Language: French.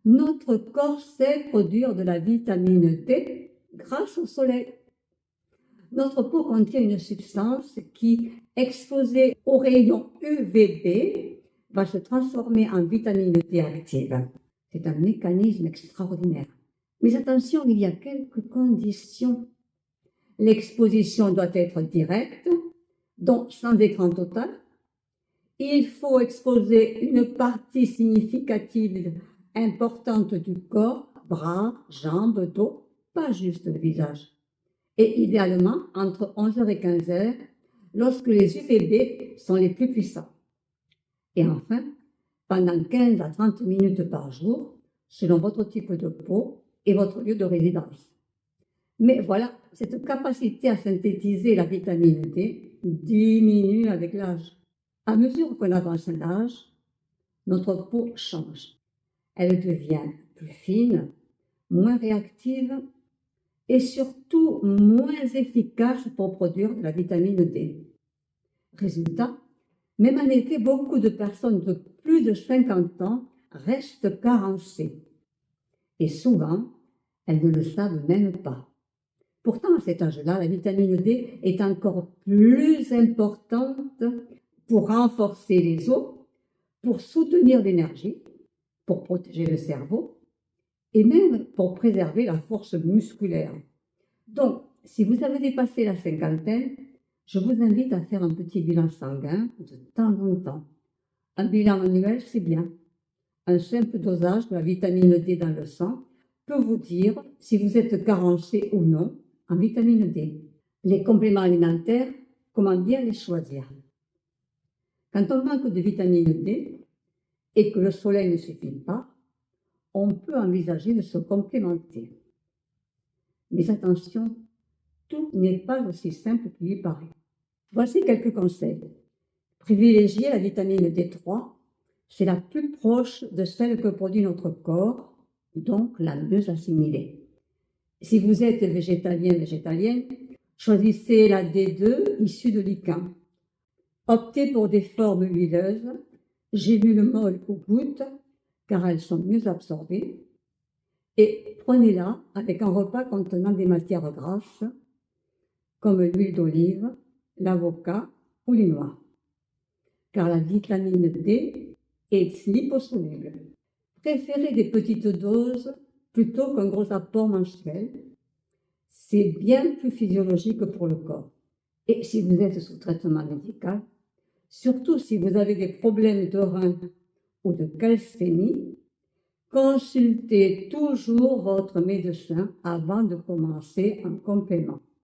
notre corps sait produire de la vitamine D grâce au soleil. Notre peau contient une substance qui, exposée aux rayons UVB, va se transformer en vitamine D active. C'est un mécanisme extraordinaire. Mais attention, il y a quelques conditions. L'exposition doit être directe, donc sans écran total. Il faut exposer une partie significative importante du corps, bras, jambes, dos, pas juste le visage. Et idéalement entre 11h et 15h, lorsque les UVB sont les plus puissants. Et enfin, pendant 15 à 30 minutes par jour, selon votre type de peau et votre lieu de résidence. Mais voilà, cette capacité à synthétiser la vitamine D diminue avec l'âge. À mesure qu'on avance l'âge, notre peau change. Elle devient plus fine, moins réactive et surtout moins efficace pour produire de la vitamine D. Résultat, même en été, beaucoup de personnes de plus de 50 ans restent carencées. Et souvent, elles ne le savent même pas. Pourtant, à cet âge-là, la vitamine D est encore plus importante pour renforcer les os, pour soutenir l'énergie, pour protéger le cerveau et même pour préserver la force musculaire. Donc, si vous avez dépassé la cinquantaine, je vous invite à faire un petit bilan sanguin de temps en temps. Un bilan annuel, c'est bien. Un simple dosage de la vitamine D dans le sang peut vous dire si vous êtes carencé ou non en vitamine D. Les compléments alimentaires, comment bien les choisir? Quand on manque de vitamine D et que le soleil ne suffit pas, on peut envisager de se complémenter. Mais attention, tout n'est pas aussi simple qu'il y paraît. Voici quelques conseils. Privilégiez la vitamine D3, c'est la plus proche de celle que produit notre corps, donc la mieux assimilée. Si vous êtes végétalienne, choisissez la D2 issue de lichen. Optez pour des formes huileuses, gélules molles ou gouttes, car elles sont mieux absorbées. Et prenez-la avec un repas contenant des matières grasses, comme l'huile d'olive, l'avocat ou les noix. Car la vitamine D est liposoluble. Préférez des petites doses plutôt qu'un gros apport mensuel. C'est bien plus physiologique pour le corps. Et si vous êtes sous traitement médical, surtout si vous avez des problèmes de reins ou de calcémie, consultez toujours votre médecin avant de commencer un complément.